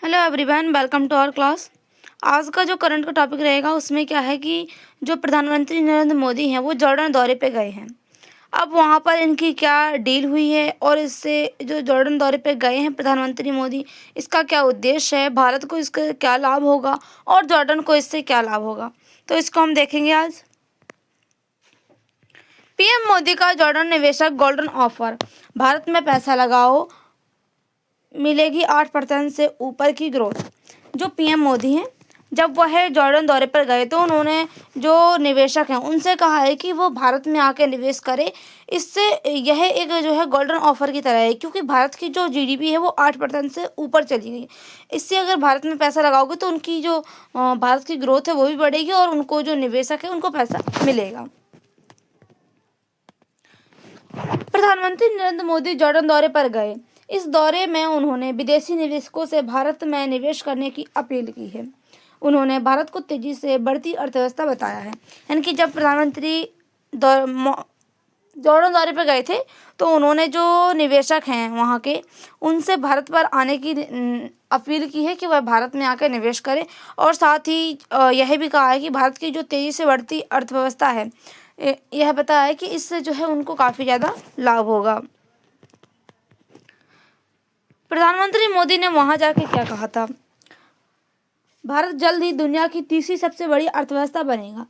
Hello everyone, welcome to our class. आज का जो करंट का टॉपिक रहेगा उसमें क्या है कि जो प्रधानमंत्री नरेंद्र मोदी हैं वो जॉर्डन दौरे पे गए हैं। अब वहाँ पर इनकी क्या डील हुई है और इससे जो जॉर्डन दौरे पे गए हैं प्रधानमंत्री मोदी, इसका क्या उद्देश्य है, भारत को इसका क्या लाभ होगा और जॉर्डन को इससे क्या लाभ होगा, तो इसको हम देखेंगे आज। पीएम मोदी का जॉर्डन निवेशक गोल्डन ऑफर, भारत में पैसा लगाओ मिलेगी 8% से ऊपर की ग्रोथ। जो पीएम मोदी हैं जब वह जॉर्डन दौरे पर गए तो उन्होंने जो निवेशक हैं उनसे कहा है कि वो भारत में आके निवेश करें। इससे यह एक जो है गोल्डन ऑफर की तरह है, क्योंकि भारत की जो जीडीपी है वो 8% से ऊपर चली गई। इससे अगर भारत में पैसा लगाओगे तो उनकी जो भारत की ग्रोथ है वो भी बढ़ेगी और उनको जो निवेशक है उनको पैसा मिलेगा। प्रधानमंत्री नरेंद्र मोदी जॉर्डन दौरे पर गए। इस दौरे में उन्होंने विदेशी निवेशकों से भारत में निवेश करने की अपील की है। उन्होंने भारत को तेजी से बढ़ती अर्थव्यवस्था बताया है। यानी कि जब प्रधानमंत्री जॉर्डन दौरे पर गए थे तो उन्होंने जो निवेशक हैं वहाँ के उनसे भारत पर आने की अपील की है कि वह भारत में आकर निवेश करें, और साथ ही यह भी कहा है कि भारत की जो तेजी से बढ़ती अर्थव्यवस्था है यह बताया है कि इससे जो है उनको काफ़ी ज़्यादा लाभ होगा। प्रधानमंत्री मोदी ने वहां जाके क्या कहा था? भारत जल्द ही दुनिया की तीसरी सबसे बड़ी अर्थव्यवस्था बनेगा।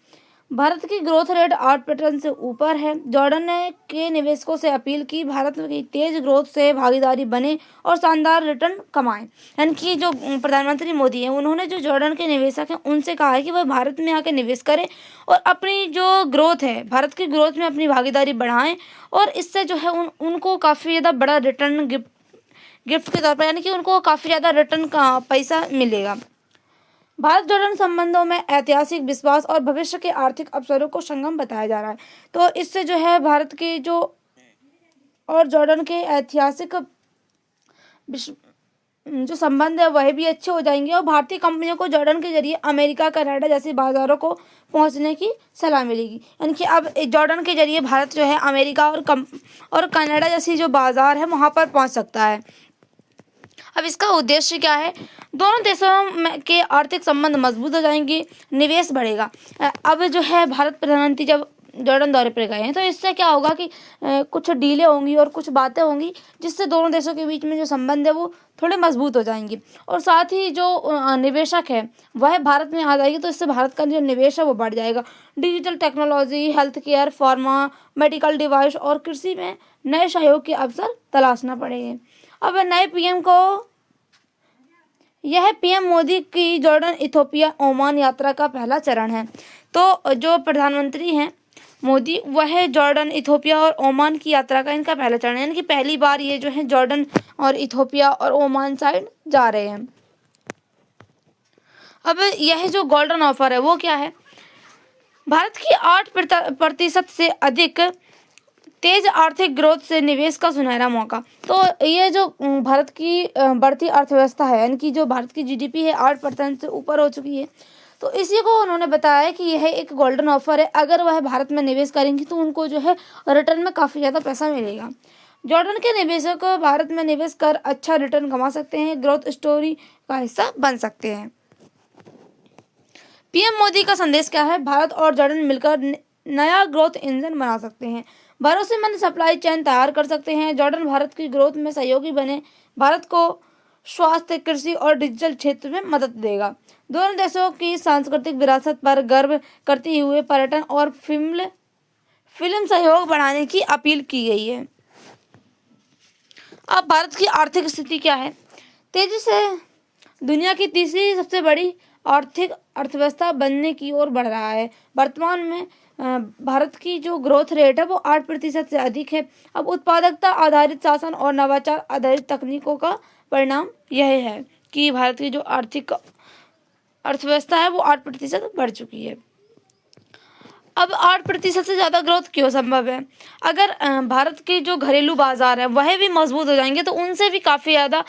भारत की ग्रोथ रेट 8% से ऊपर है। जॉर्डन ने के निवेशकों से अपील की भारत की तेज ग्रोथ से भागीदारी बने और शानदार रिटर्न कमाएं। यानी कि जो प्रधानमंत्री मोदी हैं उन्होंने जो जॉर्डन के निवेशक हैं उनसे कहा है कि वह भारत में आकर निवेश करें और अपनी जो ग्रोथ है भारत की ग्रोथ में अपनी भागीदारी बढ़ाएं, और इससे जो है उनको काफ़ी ज़्यादा बड़ा रिटर्न गिफ्ट के तौर पर, यानी कि उनको काफ़ी ज़्यादा रिटर्न का पैसा मिलेगा। भारत जॉर्डन संबंधों में ऐतिहासिक विश्वास और भविष्य के आर्थिक अवसरों को संगम बताया जा रहा है। तो इससे जो है भारत के जो और जॉर्डन के ऐतिहासिक जो संबंध है वह भी अच्छे हो जाएंगे और भारतीय कंपनियों को जॉर्डन के जरिए अमेरिका, कनाडा जैसे बाजारों को पहुंचने की सलाह मिलेगी। यानी कि अब जॉर्डन के जरिए भारत जो है अमेरिका और कनाडा जैसी जो बाजार है वहाँ पर पहुँच सकता है। अब इसका उद्देश्य क्या है? दोनों देशों के आर्थिक संबंध मजबूत हो जाएंगे, निवेश बढ़ेगा। अब जो है भारत प्रधानमंत्री जब जॉर्डन दौरे पर गए हैं तो इससे क्या होगा कि कुछ डीलें होंगी और कुछ बातें होंगी जिससे दोनों देशों के बीच में जो संबंध है वो थोड़े मजबूत हो जाएंगे, और साथ ही जो निवेशक है वह भारत में आ जाएगी तो इससे भारत का जो निवेश है वो बढ़ जाएगा। Digital technology, health care, pharma, medical device और कृषि में नए सहयोग के अवसर तलाशना पड़ेंगे। अब नए पीएम को यह पीएम मोदी की जॉर्डन, इथोपिया, ओमान यात्रा का पहला चरण है। तो जो प्रधानमंत्री हैं मोदी वह जॉर्डन, इथोपिया और ओमान की यात्रा का इनका पहला चरण है, यानी कि पहली बार ये जो है जॉर्डन और इथोपिया और ओमान साइड जा रहे हैं। अब यह जो गोल्डन ऑफर है वो क्या है? भारत की 8% से अधिक तेज आर्थिक ग्रोथ से निवेश का सुनहरा मौका। तो ये जो भारत की बढ़ती अर्थव्यवस्था है, यानी कि जो भारत की जीडीपी है 8% से ऊपर हो चुकी है, तो इसी को उन्होंने बताया कि यह एक गोल्डन ऑफर है। अगर वह भारत में निवेश करेंगी तो उनको जो है रिटर्न में काफ़ी ज़्यादा पैसा मिलेगा। जॉर्डन के निवेशक भारत में निवेश कर अच्छा रिटर्न कमा सकते हैं, ग्रोथ स्टोरी का हिस्सा बन सकते हैं। पीएम मोदी का संदेश क्या है? भारत और जॉर्डन मिलकर नया ग्रोथ इंजन बना सकते हैं, भरोसेमंद सप्लाई चेन तैयार कर सकते हैं। जॉर्डन भारत की ग्रोथ में सहयोगी बने, भारत को स्वास्थ्य, कृषि और डिजिटल क्षेत्र में मदद देगा। दोनों देशों की सांस्कृतिक विरासत पर गर्व करते हुए पर्यटन और फिल्म सहयोग बढ़ाने की अपील की गई है। अब भारत की आर्थिक स्थिति क्या है? तेजी से दुनिया की तीसरी सबसे बड़ी आर्थिक अर्थव्यवस्था बनने की ओर बढ़ रहा है। वर्तमान में भारत की जो ग्रोथ रेट है वो 8% से अधिक है। अब उत्पादकता आधारित शासन और नवाचार आधारित तकनीकों का परिणाम यह है कि भारत की जो आर्थिक अर्थव्यवस्था है वो 8% बढ़ चुकी है। अब 8% से ज़्यादा ग्रोथ क्यों संभव है? अगर भारत के जो घरेलू बाजार है वह भी मजबूत हो जाएंगे तो उनसे भी काफ़ी ज़्यादा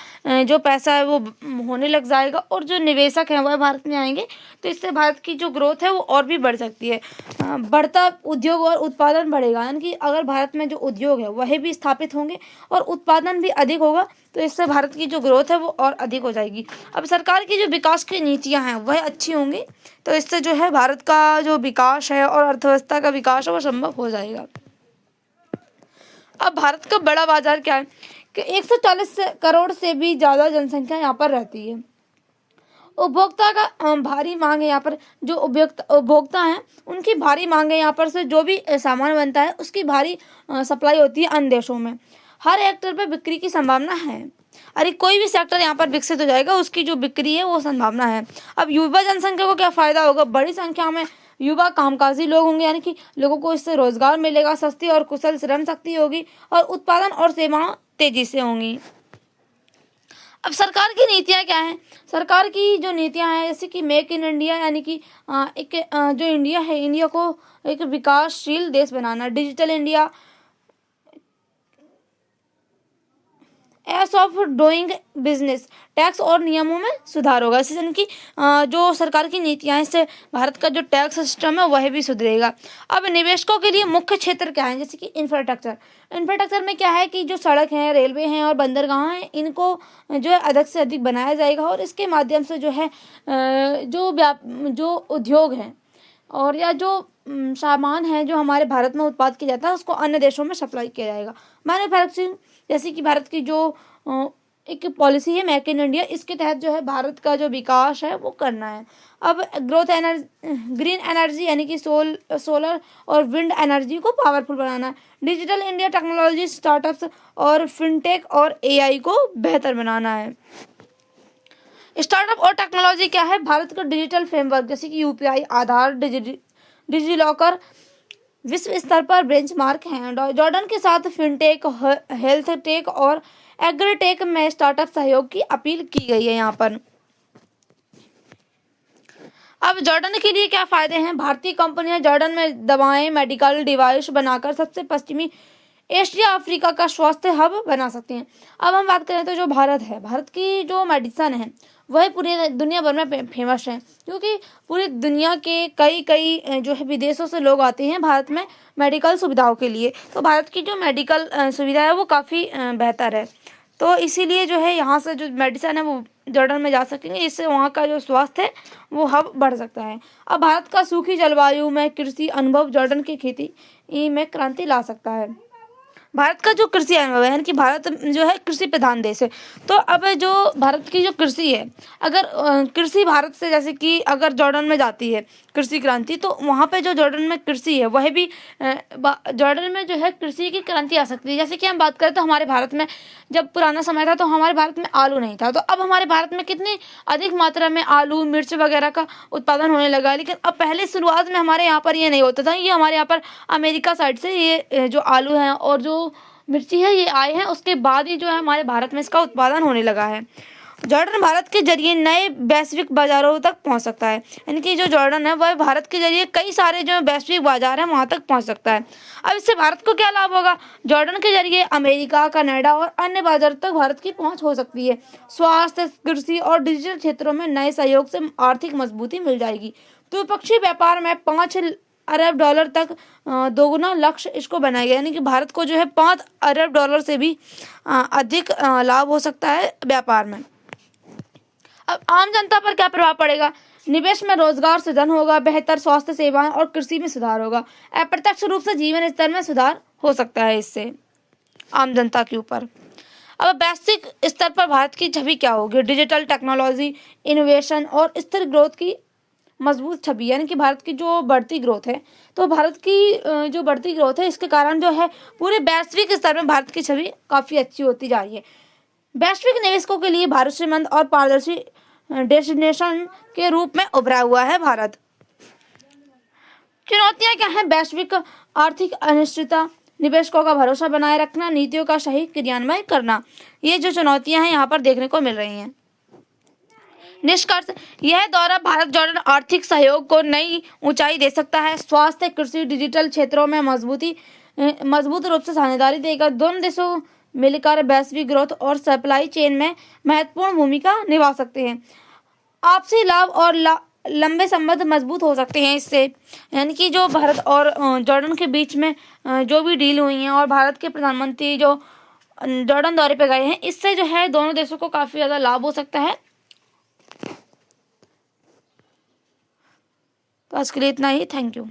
जो पैसा है वो होने लग जाएगा, और जो निवेशक हैं वह भारत में आएंगे तो इससे भारत की जो ग्रोथ है वो और भी बढ़ सकती है। बढ़ता उद्योग और उत्पादन बढ़ेगा, यानी कि अगर भारत में जो उद्योग है वह भी स्थापित होंगे और उत्पादन भी अधिक होगा तो इससे भारत की जो ग्रोथ है वो और अधिक हो जाएगी। अब सरकार की जो विकास की नीतियाँ हैं वह अच्छी होंगी, तो इससे जो है भारत का जो विकास है और अर्थव्यवस्था का विकास है वो संभव हो जाएगा। अब भारत का बड़ा बाजार क्या है कि 140 करोड़ से भी ज़्यादा जनसंख्या यहाँ पर रहती है। उपभोक्ता का भारी मांग है यहाँ पर, जो उपभोक्ता हैं उनकी भारी मांग है यहाँ पर से जो भी सामान बनता है उसकी भारी सप्लाई होती है अन्य देशों में। हर हेक्टेयर पर बिक्री की संभावना है। अरे कोई भी सेक्टर यहाँ पर विकसित हो जाएगा उसकी जो बिक्री है वो संभावना है। अब युवा जनसंख्या को क्या फायदा होगा, बड़ी संख्या में युवा कामकाजी लोग होंगे, यानी कि लोगों को इससे रोजगार मिलेगा, सस्ती और कुशल श्रम शक्ति होगी और उत्पादन और सेवाएं तेजी से होंगी। अब सरकार की नीतियाँ क्या हैं? सरकार की जो नीतियाँ हैं जैसे कि मेक इन इंडिया, यानी कि जो इंडिया है, इंडिया को एक विकासशील देश बनाना, digital India, ease of doing business, tax और नियमों में सुधार होगा। इससे यानी कि जो सरकार की नीतियाँ हैं इससे भारत का जो टैक्स सिस्टम है वह भी सुधरेगा। अब निवेशकों के लिए मुख्य क्षेत्र क्या है, जैसे कि इंफ्रास्ट्रक्चर में क्या है कि जो सड़क हैं, रेलवे हैं और बंदरगाह हैं, इनको जो है अधिक से अधिक बनाया जाएगा और इसके माध्यम से जो है जो उद्योग हैं और या जो सामान है जो हमारे भारत में उत्पाद किया जाता है उसको अन्य देशों में सप्लाई किया जाएगा। मैन्युफैक्चरिंग, जैसे कि भारत की जो एक पॉलिसी है मेक इन इंडिया, इसके तहत जो है भारत का जो विकास है वो करना है। अब ग्रीन एनर्जी यानी कि सोलर और विंड एनर्जी को पावरफुल बनाना है। डिजिटल इंडिया, टेक्नोलॉजी, स्टार्टअप्स और फिनटेक और एआई को बेहतर बनाना है। स्टार्टअप और टेक्नोलॉजी क्या है, भारत का डिजिटल फ्रेमवर्क जैसे कि यूपीआई, आधार, डिजिलॉकर विश्व स्तर पर बेंचमार्क हैं। जॉर्डन के साथ फिनटेक, हेल्थ टेक और एग्रीटेक में स्टार्टअप सहयोग की अपील की गई है यहाँ पर। अब जॉर्डन के लिए क्या फायदे हैं? भारतीय कंपनियां जॉर्डन में दवाएं, मेडिकल डिवाइस बनाकर सबसे पश्चिमी एशिया अफ्रीका का स्वास्थ्य हब बना सकते हैं। अब हम बात करें तो जो भारत है, भारत की जो मेडिसन है वह पूरी दुनिया भर में फेमस है, क्योंकि पूरी दुनिया के कई जो है विदेशों से लोग आते हैं भारत में मेडिकल सुविधाओं के लिए। तो भारत की जो मेडिकल सुविधा है वो काफ़ी बेहतर है, तो इसीलिए जो है यहाँ से जो मेडिसन है वो जॉर्डन में जा सकेंगे, इससे वहाँ का जो स्वास्थ्य है वो हब बढ़ सकता है। अब भारत का सूखी जलवायु में कृषि अनुभव जॉर्डन की खेती में क्रांति ला सकता है। भारत का जो कृषि अनुभव है, यानी कि भारत जो है कृषि प्रधान देश है, तो अब जो भारत की जो कृषि है, अगर कृषि भारत से जैसे कि अगर जॉर्डन में जाती है कृषि क्रांति, तो वहाँ पे जो जॉर्डन में कृषि है वह भी जॉर्डन में जो है कृषि की क्रांति आ सकती है। जैसे कि हम बात करें तो हमारे भारत में जब पुराना समय था तो हमारे भारत में आलू नहीं था, तो अब हमारे भारत में कितनी अधिक मात्रा में आलू, मिर्च वगैरह का उत्पादन होने लगा है। लेकिन अब पहले शुरुआत में हमारे यहाँ पर ये नहीं होता था, ये हमारे यहाँ पर अमेरिका साइड से ये जो आलू हैं और जो मिर्ची है ये आए हैं, उसके बाद ही जो है हमारे भारत में इसका उत्पादन होने लगा है। जॉर्डन भारत के जरिए नए वैश्विक बाजारों तक पहुंच सकता है, यानी कि जो जॉर्डन है वह भारत के जरिए कई सारे जो वैश्विक बाजार हैं वहां तक पहुंच सकता है। अब इससे भारत को क्या लाभ होगा? जॉर्डन के जरिए अमेरिका, कनाडा और अन्य बाजारों तक भारत की पहुंच हो सकती है। स्वास्थ्य, कृषि और डिजिटल क्षेत्रों में नए सहयोग से आर्थिक मजबूती मिल जाएगी। द्विपक्षीय व्यापार में 5 अरब डॉलर तक दोगुना लक्ष्य इसको बनाया गया, यानी कि भारत को जो है 5 अरब डॉलर से भी अधिक लाभ हो सकता है व्यापार में। अब आम जनता पर क्या प्रभाव पड़ेगा? निवेश में रोजगार सृजन होगा, बेहतर स्वास्थ्य सेवाएं और कृषि में सुधार होगा। अप्रत्यक्ष रूप से जीवन स्तर में सुधार हो सकता है इससे आम जनता के ऊपर। अब वैश्विक स्तर पर भारत की छवि क्या होगी? डिजिटल टेक्नोलॉजी, इनोवेशन और स्थिर ग्रोथ की मजबूत छवि, यानी कि भारत की जो बढ़ती ग्रोथ है, तो भारत की जो बढ़ती ग्रोथ है इसके कारण जो है पूरे वैश्विक स्तर में भारत की छवि काफ़ी अच्छी होती जा रही है। वैश्विक निवेशकों के लिए भरोसेमंद और पारदर्शी डेस्टिनेशन के रूप में उभरा हुआ है भारत। चुनौतियां क्या हैं? वैश्विक आर्थिक अनिश्चितता, निवेशकों का भरोसा बनाए रखना, नीतियों का सही क्रियान्वयन करना, ये जो चुनौतियां हैं यहाँ पर देखने को मिल रही हैं। निष्कर्ष, यह दौरा भारत जॉर्डन आर्थिक सहयोग को नई ऊंचाई दे सकता है। स्वास्थ्य, कृषि, डिजिटल क्षेत्रों में मजबूत रूप से साझेदारी देगा। दोनों देशों मिलकर वैश्विक ग्रोथ और सप्लाई चेन में महत्वपूर्ण भूमिका निभा सकते हैं। आपसी लाभ और लंबे संबंध मजबूत हो सकते हैं इससे, यानी कि जो भारत और जॉर्डन के बीच में जो भी डील हुई हैं और भारत के प्रधानमंत्री जो जॉर्डन दौरे पे गए हैं। इससे जो है दोनों देशों को काफ़ी ज़्यादा लाभ हो सकता है। तो आज के लिए इतना ही। Thank you.